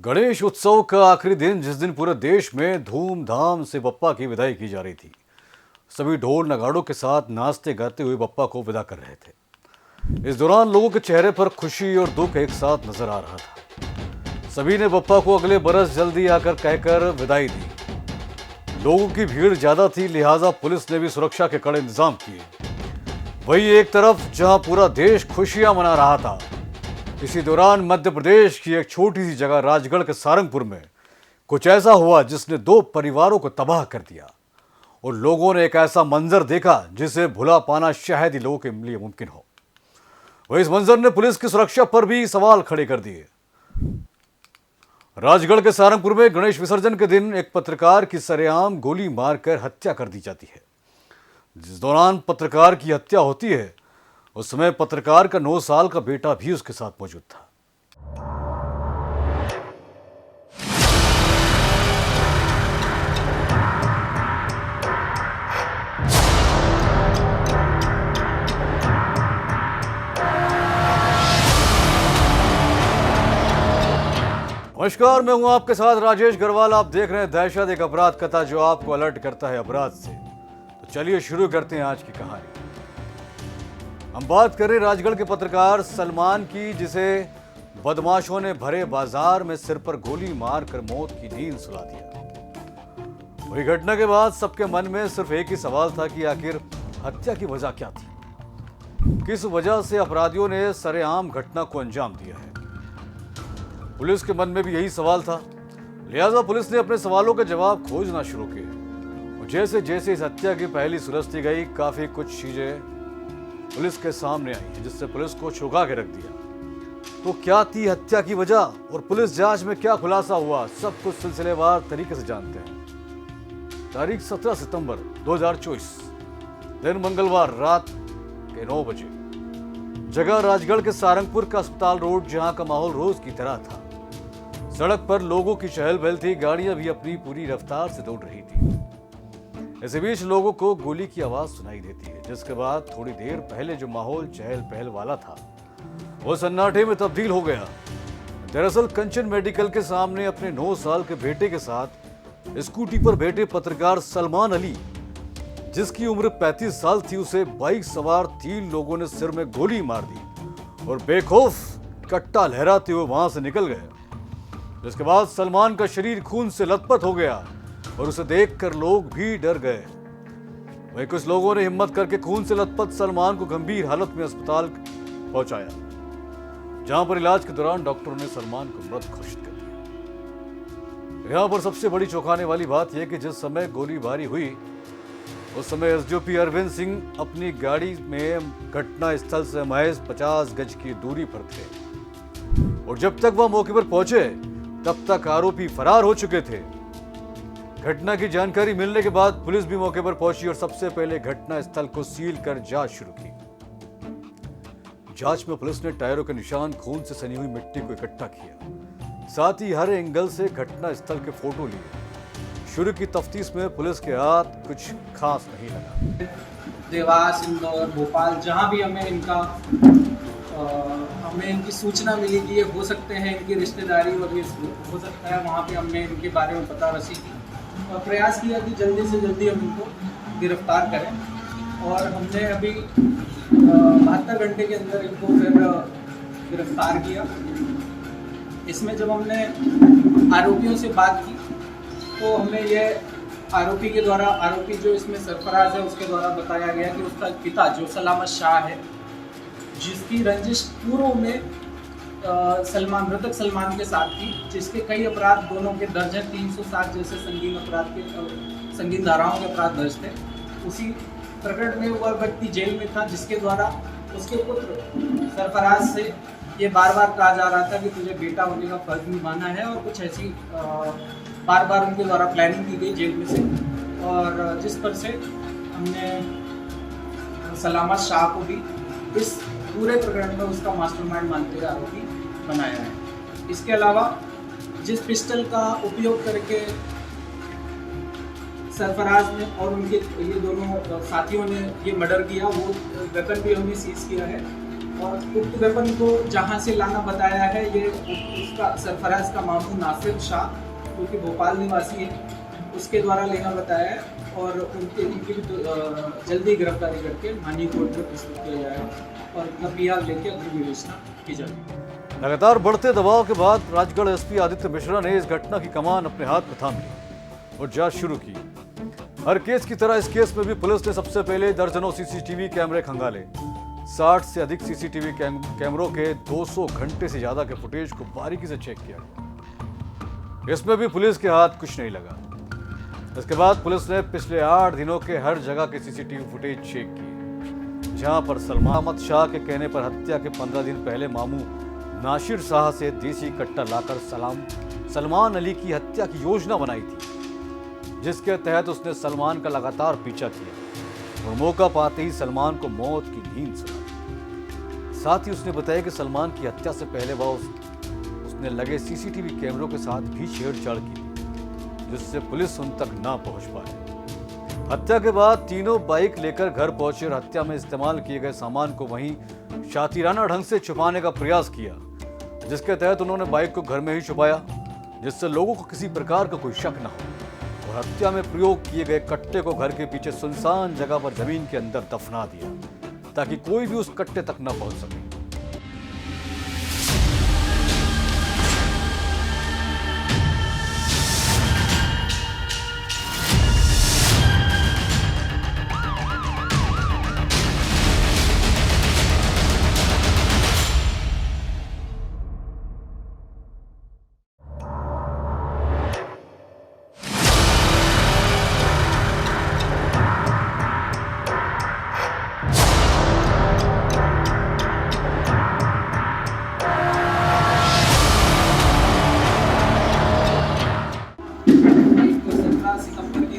गणेश उत्सव का आखिरी दिन, जिस दिन पूरे देश में धूमधाम से बप्पा की विदाई की जा रही थी। सभी ढोल नगाड़ों के साथ नाचते गाते हुए बप्पा को विदा कर रहे थे। इस दौरान लोगों के चेहरे पर खुशी और दुख एक साथ नजर आ रहा था। सभी ने बप्पा को अगले बरस जल्दी आकर कहकर विदाई दी। लोगों की भीड़ ज्यादा थी, लिहाजा पुलिस ने भी सुरक्षा के कड़े इंतजाम किए। वहीं एक तरफ जहां पूरा देश खुशियां मना रहा था, इसी दौरान मध्य प्रदेश की एक छोटी सी जगह राजगढ़ के सारंगपुर में कुछ ऐसा हुआ जिसने दो परिवारों को तबाह कर दिया और लोगों ने एक ऐसा मंजर देखा जिसे भुला पाना शायद ही लोगों के लिए मुमकिन हो। वह इस मंजर ने पुलिस की सुरक्षा पर भी सवाल खड़े कर दिए। राजगढ़ के सारंगपुर में गणेश विसर्जन के दिन एक पत्रकार की सरेआम गोली मारकर हत्या कर दी जाती है। जिस दौरान पत्रकार की हत्या होती है, उस समय पत्रकार का 9 साल का बेटा भी उसके साथ मौजूद था। नमस्कार, मैं हूं आपके साथ राजेश गढ़वाल। आप देख रहे हैं दहशत, एक अपराध कथा जो आपको अलर्ट करता है अपराध से। तो चलिए शुरू करते हैं आज की कहानी। हम बात करें राजगढ़ के पत्रकार सलमान की, जिसे बदमाशों ने भरे बाजार में सिर पर गोली मारकर मौत की नींद सुला दिया। वही घटना के बाद सबके मन में सिर्फ एक ही सवाल था कि आखिर हत्या की वजह क्या थी, किस वजह से अपराधियों ने सरेआम घटना को अंजाम दिया है। पुलिस के मन में भी यही सवाल था, लिहाजा पुलिस ने अपने सवालों के जवाब खोजना शुरू किए। और जैसे जैसे इस हत्या की पहली सुलझती गई, काफी कुछ चीजें पुलिस के सामने आई जिससे पुलिस को चौंका के रख दिया। तो क्या थी हत्या की वजह और पुलिस जांच में क्या खुलासा हुआ, सब कुछ सिलसिलेवार तरीके से जानते हैं। तारीख 17 सितंबर 2024, दिन मंगलवार, रात के 9 बजे। जगह राजगढ़ के सारंगपुर का अस्पताल रोड, जहां का माहौल रोज की तरह था। सड़क पर लोगों की चहल पहल थी, गाड़ियां भी अपनी पूरी रफ्तार से दौड़ रही थी। इसी बीच लोगों को गोली की आवाज सुनाई देती है, जिसके बाद थोड़ी देर पहले जो माहौल चहल पहल वाला था वो सन्नाटे में तब्दील हो गया। दरअसल कंचन मेडिकल के सामने अपने 9 साल के बेटे के साथ स्कूटी पर बैठे पत्रकार सलमान अली, जिसकी उम्र 35 साल थी, उसे बाइक सवार 3 लोगों ने सिर में गोली मार दी और बेखौफ कट्टा लहराते हुए वहां से निकल गए। जिसके बाद सलमान का शरीर खून से लथपथ हो गया और उसे देखकर लोग भी डर गए। वहीं कुछ लोगों ने हिम्मत करके खून से लथपथ सलमान को गंभीर हालत में अस्पताल पहुंचाया, जहां पर इलाज के दौरान डॉक्टरों ने सलमान को मृत घोषित कर दिया। यहां पर सबसे बड़ी चौंकाने वाली बात यह कि जिस समय गोलीबारी हुई, उस समय एसडीओपी अरविंद सिंह अपनी गाड़ी में घटना स्थल से महज 50 गज की दूरी पर थे और जब तक वह मौके पर पहुंचे तब तक आरोपी फरार हो चुके थे। घटना की जानकारी मिलने के बाद पुलिस भी मौके पर पहुंची और सबसे पहले घटना स्थल को सील कर जांच शुरू की। जांच में पुलिस ने टायरों के निशान, खून से सनी हुई मिट्टी को इकट्ठा किया, साथ ही हर एंगल से घटना स्थल के फोटो लिए। शुरू की तफ्तीश में पुलिस के हाथ कुछ खास नहीं लगा। देवास, इंदौर, भोपाल, जहां भी हमें इनकी सूचना मिली कि ये हो सकते हैं इनकी रिश्तेदारी और ये हो सकता है, वहाँ पे हमने इनके बारे में पता रसी की और प्रयास किया कि जल्दी से जल्दी हम इनको गिरफ्तार करें। और हमने अभी 72 घंटे के अंदर इनको फिर गिरफ्तार किया। इसमें जब हमने आरोपियों से बात की तो हमें ये आरोपी जो इसमें सरफराज है उसके द्वारा बताया गया कि उसका पिता जो सलामत शाह है, जिसकी रंजिश पूर्व में मृतक सलमान के साथ थी, जिसके कई अपराध दोनों के दर्ज हैं, 307 जैसे संगीन धाराओं के अपराध दर्ज थे। उसी प्रकरण में वह व्यक्ति जेल में था, जिसके द्वारा उसके पुत्र सरफराज से ये बार बार कहा जा रहा था कि तुझे बेटा होने का फर्ज निभाना है और कुछ ऐसी बार बार उनके द्वारा प्लानिंग की गई जेल में से, और जिस पर से हमने सलामत शाह को भी इस पूरे प्रकरण में उसका मास्टरमाइंड मानते हुए आरोपी बनाया है। इसके अलावा जिस पिस्टल का उपयोग करके सरफराज ने और उनके ये दोनों साथियों ने ये मर्डर किया, वो वेपन भी हमने सीज किया है और उक्त वेपन को जहाँ से लाना बताया है, ये उसका सरफराज का मामू नासिर शाह, जो कि भोपाल निवासी है, उसके द्वारा लेना बताया है। और उनकी भी जल्दी गिरफ्तारी करके माननीय कोर्ट में प्रस्तुत किया जाएगा और अपना PR लेके अग्रिम विवेचना की जाएगी। लगातार बढ़ते दबाव के बाद राजगढ़ SP आदित्य मिश्रा ने इस घटना की कमान अपने हाथ में थाम ली और जांच शुरू की। हर केस की तरह इस केस में भी पुलिस ने सबसे पहले दर्जनों CCTV कैमरे खंगाले। 60 से अधिक CCTV कैमरों के 200 घंटे से ज्यादा के फुटेज को बारीकी से चेक किया गया। इसमें भी पुलिस के हाथ कुछ नहीं लगा। इसके बाद पुलिस ने पिछले 8 दिनों के हर जगह के CCTV फुटेज चेक किए, जहां पर सलमान अहमद शाह के कहने पर हत्या के 15 दिन पहले मामू नासिर शाह से देसी कट्टा लाकर सलमान अली की हत्या की योजना बनाई थी, जिसके तहत उसने सलमान का लगातार पीछा किया और मौका पाते ही सलमान को मौत की नींद सुनाई। साथ ही उसने बताया कि सलमान की हत्या से पहले वह उसने लगे CCTV कैमरों के साथ भी छेड़छाड़ की, जिससे पुलिस उन तक ना पहुंच पाए। हत्या के बाद तीनों बाइक लेकर घर पहुंचे और हत्या में इस्तेमाल किए गए सामान को वहीं शातिराना ढंग से छुपाने का प्रयास किया, जिसके तहत उन्होंने बाइक को घर में ही छुपाया, जिससे लोगों को किसी प्रकार का कोई शक न हो, और हत्या में प्रयोग किए गए कट्टे को घर के पीछे सुनसान जगह पर जमीन के अंदर दफना दिया, ताकि कोई भी उस कट्टे तक न पहुंच सके।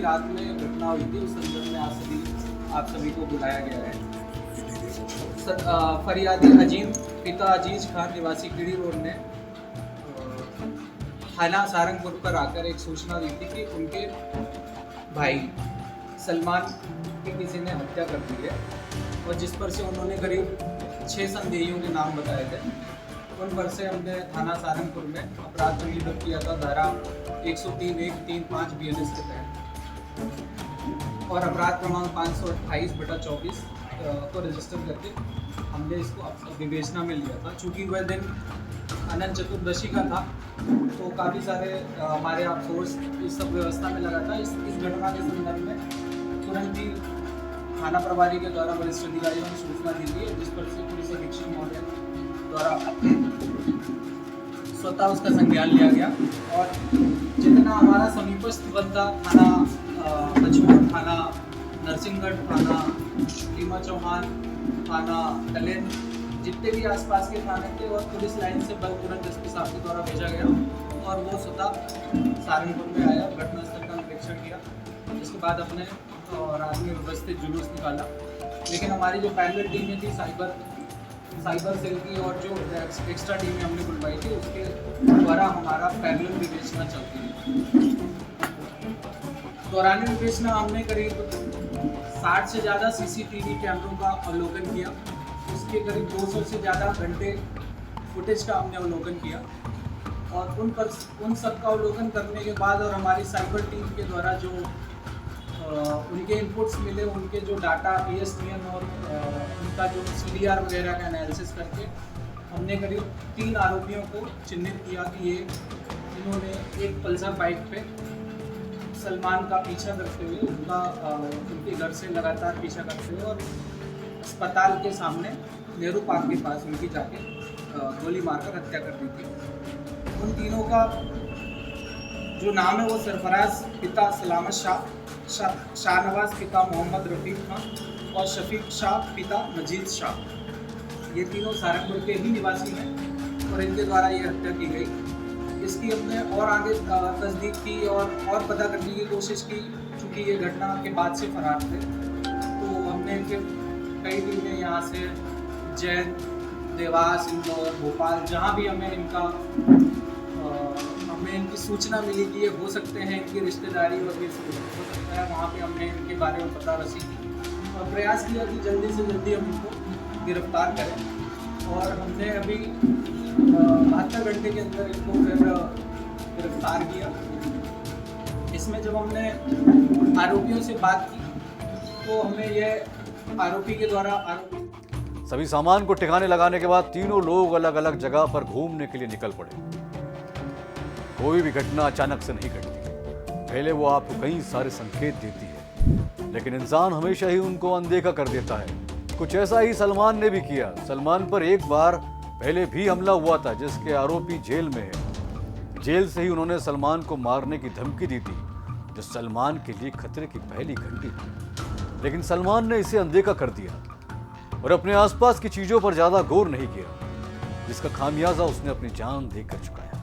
रात में घटना हुई थी, उस संदर्भ में आप सभी को बुलाया गया है। फरियादी अजीम पिता अजीज खान निवासी कीड़ी रोड ने थाना सारंगपुर पर आकर एक सूचना दी थी कि उनके भाई सलमान की किसी ने हत्या कर दी है, और जिस पर से उन्होंने करीब 6 संदेहियों के नाम बताए थे। उन पर से हमने थाना सारंगपुर में अपराध पंजीबद्ध किया था धारा 103(1)(3)(5) BNS के तहत, और अपराध क्रमांक 528/24 को रजिस्टर करके हमने इसको विवेचना में लिया था। चूँकि वह दिन अनंत चतुर्दशी का था, तो काफ़ी सारे हमारे आप सोर्स इस सब व्यवस्था में लगा था। इस घटना के संदर्भ में तुरंत ही थाना प्रभारी के द्वारा वरिष्ठ अधिकारियों ने सूचना दी थी, जिस पर से पुलिस अधीक्षक महोदय द्वारा स्वतः उसका संज्ञान लिया गया। और जितना हमारा समीपस्थ बनता थाना अजमेर, थाना नरसिंहगढ़, थाना रीमा चौहान, थाना कलेन, जितने भी आसपास के थाने थे, और पुलिस लाइन से बल तुरंत SP साहब के द्वारा भेजा गया, और वो स्वतः सारंगपुर में आया, घटनास्थल का निरीक्षण किया। इसके बाद अपने रात में व्यवस्थित जुलूस निकाला। लेकिन हमारी जो पैरेलल टीमें थी साइबर सेल की, और जो एक्स्ट्रा टीमें हमने बुलवाई थी, उसके द्वारा हमारा पैरेलल विवेचना चलती है। दौरान विवेचना हमने करीब 60 से ज़्यादा CCTV कैमरों का अवलोकन किया। उसके करीब 200 से ज़्यादा घंटे फुटेज का हमने अवलोकन किया, और उन सब का अवलोकन करने के बाद और हमारी साइबर टीम के द्वारा जो उनके इनपुट्स मिले, उनके जो डाटा ESPN और उनका जो CDR वगैरह का एनालिसिस करके हमने करीब 3 आरोपियों को चिन्हित किया कि ये इन्होंने एक पल्सर बाइक पे सलमान का पीछा करते हुए उनके घर से लगातार पीछा करते हुए और अस्पताल के सामने नेहरू पार्क के पास उनकी जाके गोली मारकर हत्या कर दी थी। उन तीनों का जो नाम है वो सरफराज पिता सलामत शाहनवाज पिता मोहम्मद रफ़ीक खान और शफीक शाह पिता मजीद शाह। ये तीनों सारंगपुर के ही निवासी हैं और इनके द्वारा ये हत्या की गई। इसकी हमने और आगे तस्दीक की और पता करने की कोशिश की। चूँकि ये घटना के बाद से फरार थे, तो हमने फिर कई टीमें यहाँ से जैन, देवास, इंदौर, भोपाल, जहाँ भी हमें इनकी सूचना मिली कि ये हो सकते हैं, इनकी रिश्तेदारी और ये हो सकता है, वहाँ पे हमने इनके बारे में पता रसी और प्रयास किया कि जल्दी से जल्दी हम इनको गिरफ्तार करें और हमने अभी 72 घंटे के अंदर इनको फिर गिरफ्तार किया। इसमें जब हमने आरोपियों से बात की तो हमें यह आरोपी के द्वारा सभी सामान को ठिकाने लगाने के बाद तीनों लोग अलग अलग जगह पर घूमने के लिए निकल पड़े। कोई भी घटना अचानक से नहीं घटती, पहले वो आपको कई सारे संकेत देती है, लेकिन इंसान हमेशा ही उनको अनदेखा कर देता है। कुछ ऐसा ही सलमान ने भी किया। सलमान पर एक बार पहले भी हमला हुआ था, जिसके आरोपी जेल में है। जेल से ही उन्होंने सलमान को मारने की धमकी दी थी, जो सलमान के लिए खतरे की पहली घंटी थी। लेकिन सलमान ने इसे अनदेखा कर दिया और अपने आसपास की चीजों पर ज्यादा गौर नहीं किया, जिसका खामियाजा उसने अपनी जान देकर चुकाया।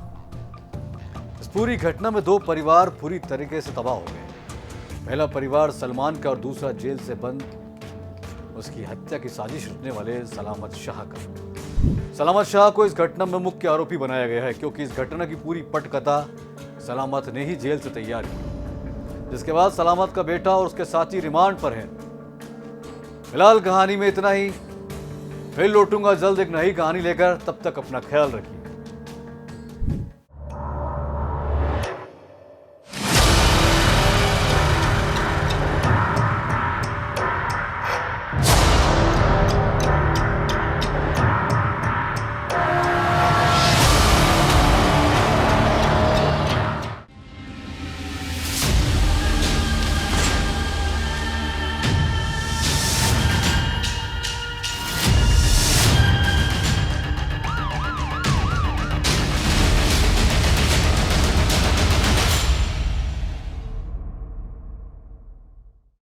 इस पूरी घटना में दो परिवार पूरी तरीके से तबाह हो गए। पहला परिवार सलमान का और दूसरा जेल से बंद उसकी हत्या की साजिश रचने वाले सलामत शाह का। सलामत शाह को इस घटना में मुख्य आरोपी बनाया गया है, क्योंकि इस घटना की पूरी पटकथा सलामत ने ही जेल से तैयार की, जिसके बाद सलामत का बेटा और उसके साथी रिमांड पर हैं। फिलहाल कहानी में इतना ही। फिर लौटूंगा जल्द एक नई कहानी लेकर, तब तक अपना ख्याल रखिए।